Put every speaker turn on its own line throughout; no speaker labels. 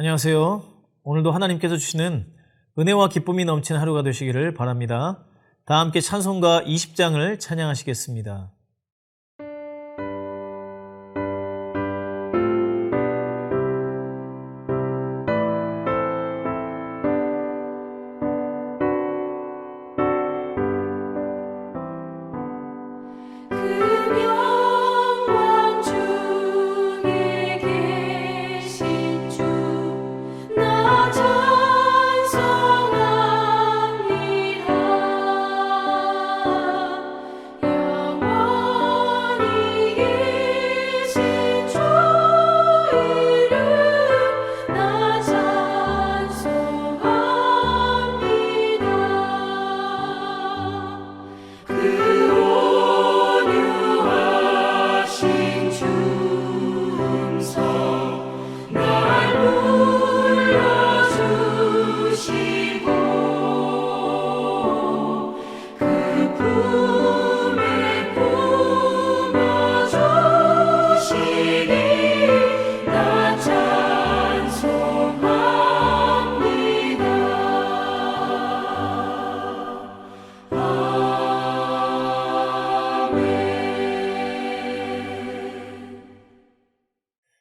안녕하세요. 오늘도 하나님께서 주시는 은혜와 기쁨이 넘치는 하루가 되시기를 바랍니다. 다 함께 찬송가 20장을 찬양하시겠습니다.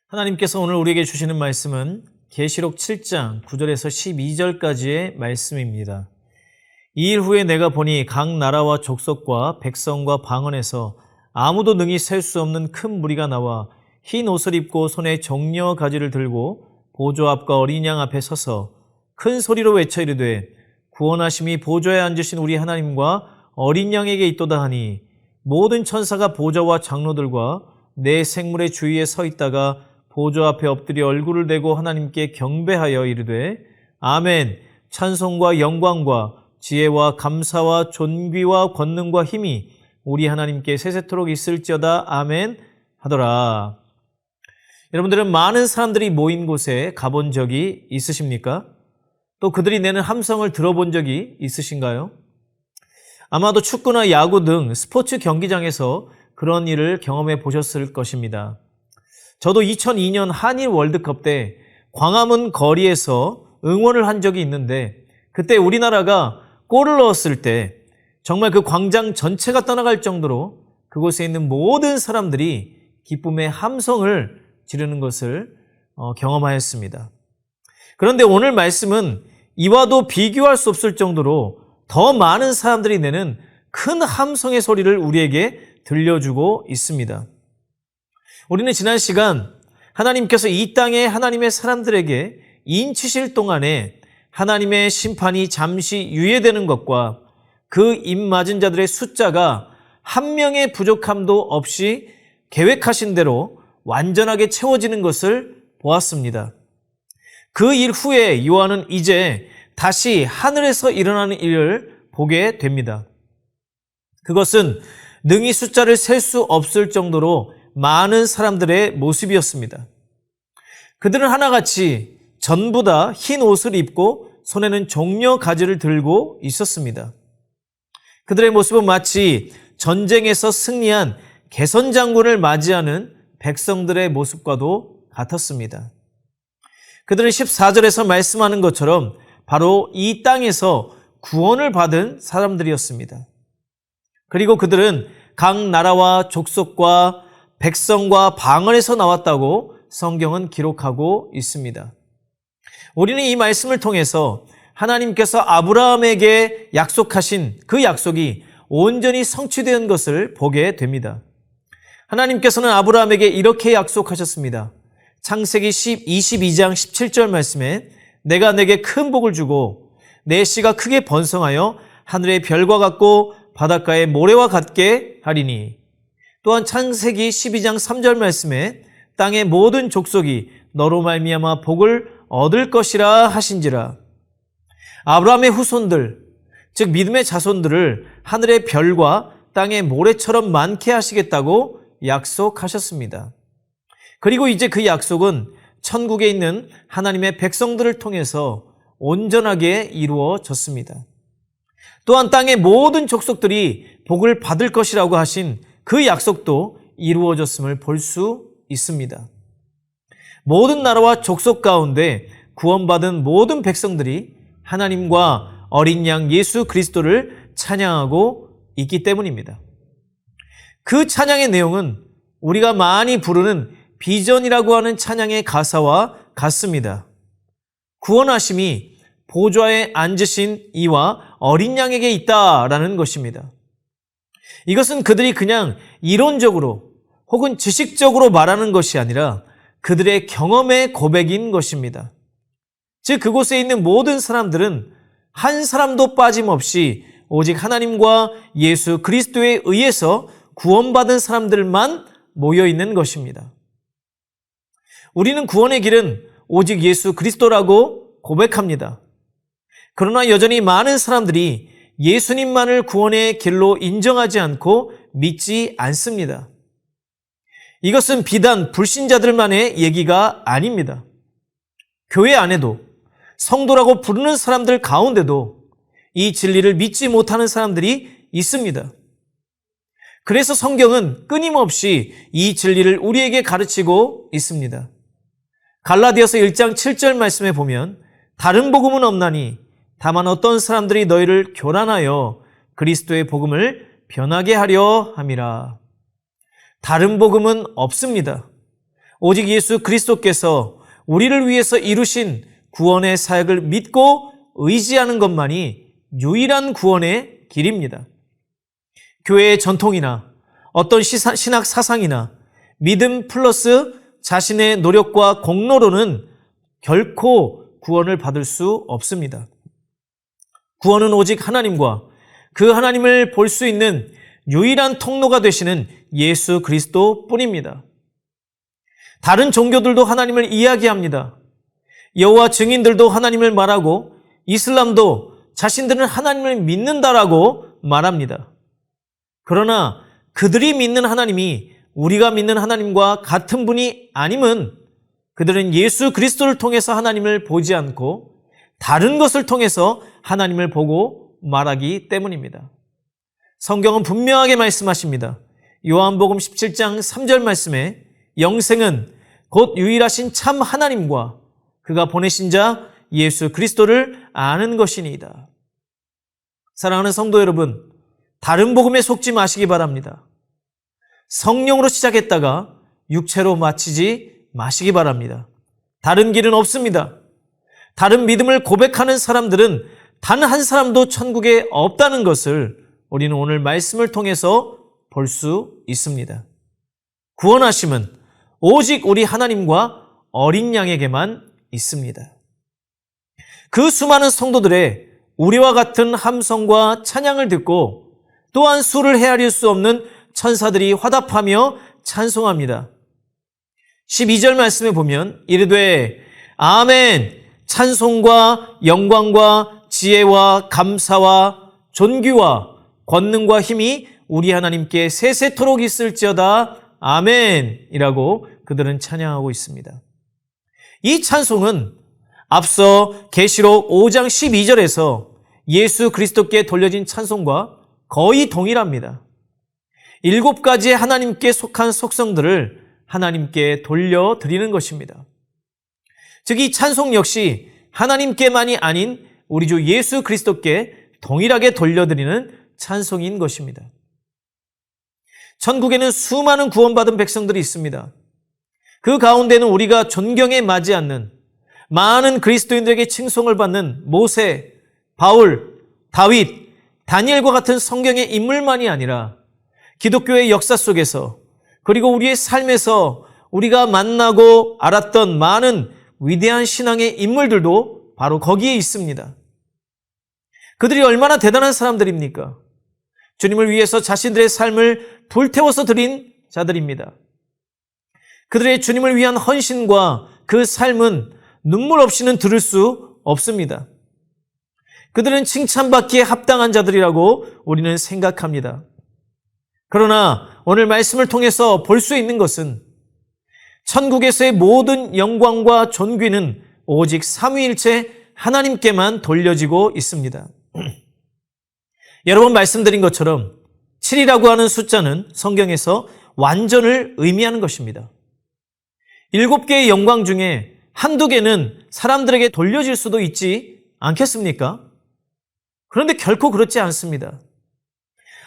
하나님께서 오늘 우리에게 주시는 말씀은 계시록 7장 9절에서 12절까지의 말씀입니다. 이 일 후에 내가 보니 각 나라와 족속과 백성과 방언에서 아무도 능히 셀 수 없는 큰 무리가 나와 흰 옷을 입고 손에 종려 가지를 들고 보좌 앞과 어린 양 앞에 서서 큰 소리로 외쳐 이르되 구원하심이 보좌에 앉으신 우리 하나님과 어린 양에게 있도다 하니 모든 천사가 보좌와 장로들과 내 생물의 주위에 서 있다가 보좌 앞에 엎드려 얼굴을 대고 하나님께 경배하여 이르되 아멘. 찬송과 영광과 지혜와 감사와 존귀와 권능과 힘이 우리 하나님께 세세토록 있을지어다. 아멘 하더라. 여러분들은 많은 사람들이 모인 곳에 가본 적이 있으십니까? 또 그들이 내는 함성을 들어본 적이 있으신가요? 아마도 축구나 야구 등 스포츠 경기장에서 그런 일을 경험해 보셨을 것입니다. 저도 2002년 한일 월드컵 때 광화문 거리에서 응원을 한 적이 있는데 그때 우리나라가 골을 넣었을 때 정말 그 광장 전체가 떠나갈 정도로 그곳에 있는 모든 사람들이 기쁨의 함성을 지르는 것을 경험하였습니다. 그런데 오늘 말씀은 이와도 비교할 수 없을 정도로 더 많은 사람들이 내는 큰 함성의 소리를 우리에게 들려주고 있습니다. 우리는 지난 시간 하나님께서 이 땅에 하나님의 사람들에게 인치실 동안에 하나님의 심판이 잠시 유예되는 것과 그 입맞은 자들의 숫자가 한 명의 부족함도 없이 계획하신 대로 완전하게 채워지는 것을 보았습니다. 그 일 후에 요한은 이제 다시 하늘에서 일어나는 일을 보게 됩니다. 그것은 능히 숫자를 셀 수 없을 정도로 많은 사람들의 모습이었습니다. 그들은 하나같이 전부 다 흰 옷을 입고 손에는 종려 가지를 들고 있었습니다. 그들의 모습은 마치 전쟁에서 승리한 개선 장군을 맞이하는 백성들의 모습과도 같았습니다. 그들은 14절에서 말씀하는 것처럼 바로 이 땅에서 구원을 받은 사람들이었습니다. 그리고 그들은 각 나라와 족속과 백성과 방언에서 나왔다고 성경은 기록하고 있습니다. 우리는 이 말씀을 통해서 하나님께서 아브라함에게 약속하신 그 약속이 온전히 성취된 것을 보게 됩니다. 하나님께서는 아브라함에게 이렇게 약속하셨습니다. 창세기 22장 17절 말씀에 내가 내게 큰 복을 주고 내 씨가 크게 번성하여 하늘의 별과 같고 바닷가의 모래와 같게 하리니 또한 창세기 12장 3절 말씀에 땅의 모든 족속이 너로 말미암아 복을 얻을 것이라 하신지라. 아브라함의 후손들, 즉 믿음의 자손들을 하늘의 별과 땅의 모래처럼 많게 하시겠다고 약속하셨습니다. 그리고 이제 그 약속은 천국에 있는 하나님의 백성들을 통해서 온전하게 이루어졌습니다. 또한 땅의 모든 족속들이 복을 받을 것이라고 하신 그 약속도 이루어졌음을 볼 수 있습니다. 모든 나라와 족속 가운데 구원받은 모든 백성들이 하나님과 어린 양 예수 그리스도를 찬양하고 있기 때문입니다. 그 찬양의 내용은 우리가 많이 부르는 비전이라고 하는 찬양의 가사와 같습니다. 구원하심이 보좌에 앉으신 이와 어린 양에게 있다라는 것입니다. 이것은 그들이 그냥 이론적으로 혹은 지식적으로 말하는 것이 아니라 그들의 경험의 고백인 것입니다. 즉 그곳에 있는 모든 사람들은 한 사람도 빠짐없이 오직 하나님과 예수 그리스도에 의해서 구원받은 사람들만 모여 있는 것입니다. 우리는 구원의 길은 오직 예수 그리스도라고 고백합니다. 그러나 여전히 많은 사람들이 예수님만을 구원의 길로 인정하지 않고 믿지 않습니다. 이것은 비단 불신자들만의 얘기가 아닙니다. 교회 안에도 성도라고 부르는 사람들 가운데도 이 진리를 믿지 못하는 사람들이 있습니다. 그래서 성경은 끊임없이 이 진리를 우리에게 가르치고 있습니다. 갈라디아서 1장 7절 말씀에 보면 다른 복음은 없나니 다만 어떤 사람들이 너희를 교란하여 그리스도의 복음을 변하게 하려 함이라. 다른 복음은 없습니다. 오직 예수 그리스도께서 우리를 위해서 이루신 구원의 사역을 믿고 의지하는 것만이 유일한 구원의 길입니다. 교회의 전통이나 어떤 신학 사상이나 믿음 플러스 자신의 노력과 공로로는 결코 구원을 받을 수 없습니다. 구원은 오직 하나님과 그 하나님을 볼 수 있는 유일한 통로가 되시는 예수 그리스도 뿐입니다. 다른 종교들도 하나님을 이야기합니다. 여호와 증인들도 하나님을 말하고 이슬람도 자신들은 하나님을 믿는다라고 말합니다. 그러나 그들이 믿는 하나님이 우리가 믿는 하나님과 같은 분이 아님은 그들은 예수 그리스도를 통해서 하나님을 보지 않고 다른 것을 통해서 하나님을 보고 말하기 때문입니다. 성경은 분명하게 말씀하십니다. 요한복음 17장 3절 말씀에 영생은 곧 유일하신 참 하나님과 그가 보내신 자 예수 그리스도를 아는 것이니이다. 사랑하는 성도 여러분, 다른 복음에 속지 마시기 바랍니다. 성령으로 시작했다가 육체로 마치지 마시기 바랍니다. 다른 길은 없습니다. 다른 믿음을 고백하는 사람들은 단 한 사람도 천국에 없다는 것을 우리는 오늘 말씀을 통해서 볼 수 있습니다. 구원하심은 오직 우리 하나님과 어린 양에게만 있습니다. 그 수많은 성도들의 우리와 같은 함성과 찬양을 듣고 또한 수를 헤아릴 수 없는 천사들이 화답하며 찬송합니다. 12절 말씀에 보면 이르되 아멘 찬송과 영광과 지혜와 감사와 존귀와 권능과 힘이 우리 하나님께 세세토록 있을지어다 아멘이라고 그들은 찬양하고 있습니다. 이 찬송은 앞서 계시록 5장 12절에서 예수 그리스도께 돌려진 찬송과 거의 동일합니다. 7가지의 하나님께 속한 속성들을 하나님께 돌려드리는 것입니다. 즉 이 찬송 역시 하나님께만이 아닌 우리 주 예수 그리스도께 동일하게 돌려드리는 찬송인 것입니다. 천국에는 수많은 구원받은 백성들이 있습니다. 그 가운데는 우리가 존경에 맞지 않는 많은 그리스도인들에게 칭송을 받는 모세, 바울, 다윗, 다니엘과 같은 성경의 인물만이 아니라 기독교의 역사 속에서 그리고 우리의 삶에서 우리가 만나고 알았던 많은 위대한 신앙의 인물들도 바로 거기에 있습니다. 그들이 얼마나 대단한 사람들입니까? 주님을 위해서 자신들의 삶을 불태워서 드린 자들입니다. 그들의 주님을 위한 헌신과 그 삶은 눈물 없이는 들을 수 없습니다. 그들은 칭찬받기에 합당한 자들이라고 우리는 생각합니다. 그러나 오늘 말씀을 통해서 볼 수 있는 것은 천국에서의 모든 영광과 존귀는 오직 삼위일체 하나님께만 돌려지고 있습니다. 여러 번 말씀드린 것처럼 7이라고 하는 숫자는 성경에서 완전을 의미하는 것입니다. 7개의 영광 중에 한두 개는 사람들에게 돌려질 수도 있지 않겠습니까? 그런데 결코 그렇지 않습니다.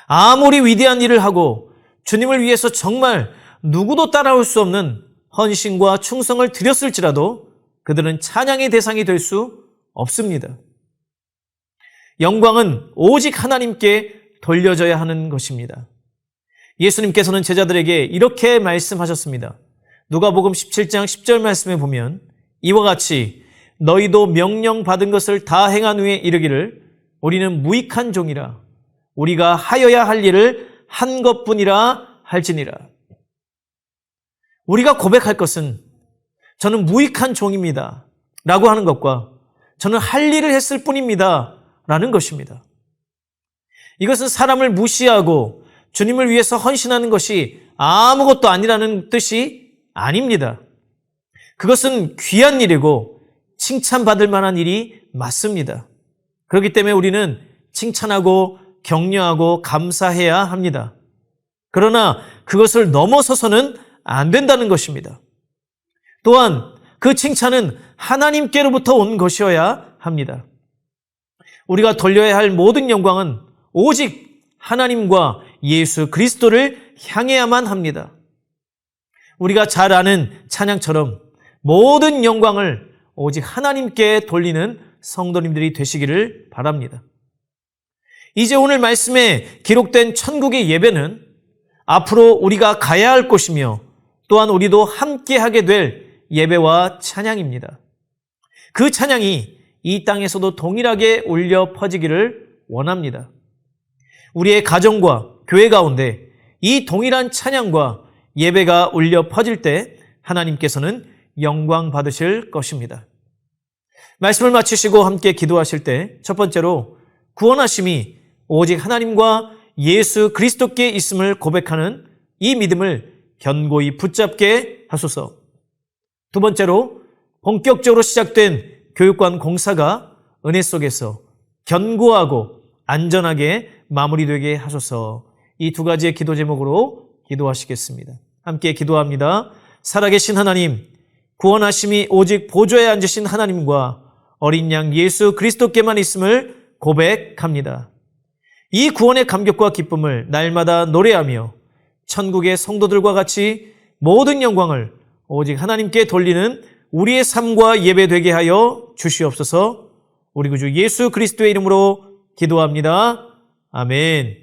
아무리 위대한 일을 하고 주님을 위해서 정말 누구도 따라올 수 없는 헌신과 충성을 드렸을지라도 그들은 찬양의 대상이 될 수 없습니다. 영광은 오직 하나님께 돌려져야 하는 것입니다. 예수님께서는 제자들에게 이렇게 말씀하셨습니다. 누가복음 17장 10절 말씀에 보면 이와 같이 너희도 명령받은 것을 다 행한 후에 이르기를 우리는 무익한 종이라 우리가 하여야 할 일을 한 것뿐이라 할지니라. 우리가 고백할 것은 저는 무익한 종입니다 라고 하는 것과 저는 할 일을 했을 뿐입니다 라는 것입니다. 이것은 사람을 무시하고 주님을 위해서 헌신하는 것이 아무것도 아니라는 뜻이 아닙니다. 그것은 귀한 일이고 칭찬받을 만한 일이 맞습니다. 그렇기 때문에 우리는 칭찬하고 격려하고 감사해야 합니다. 그러나 그것을 넘어서서는 안 된다는 것입니다. 또한 그 칭찬은 하나님께로부터 온 것이어야 합니다. 우리가 돌려야 할 모든 영광은 오직 하나님과 예수 그리스도를 향해야만 합니다. 우리가 잘 아는 찬양처럼 모든 영광을 오직 하나님께 돌리는 성도님들이 되시기를 바랍니다. 이제 오늘 말씀에 기록된 천국의 예배는 앞으로 우리가 가야 할 곳이며 또한 우리도 함께 하게 될 예배와 찬양입니다. 그 찬양이 이 땅에서도 동일하게 울려 퍼지기를 원합니다. 우리의 가정과 교회 가운데 이 동일한 찬양과 예배가 울려 퍼질 때 하나님께서는 영광 받으실 것입니다. 말씀을 마치시고 함께 기도하실 때 첫 번째로 구원하심이 오직 하나님과 예수 그리스도께 있음을 고백하는 이 믿음을 견고히 붙잡게 하소서. 두 번째로 본격적으로 시작된 교육관 공사가 은혜 속에서 견고하고 안전하게 마무리되게 하소서. 이 두 가지의 기도 제목으로 기도하시겠습니다. 함께 기도합니다. 살아계신 하나님, 구원하심이 오직 보좌에 앉으신 하나님과 어린 양 예수 그리스도께만 있음을 고백합니다. 이 구원의 감격과 기쁨을 날마다 노래하며 천국의 성도들과 같이 모든 영광을 오직 하나님께 돌리는 우리의 삶과 예배되게 하여 주시옵소서. 우리 구주 예수 그리스도의 이름으로 기도합니다. 아멘.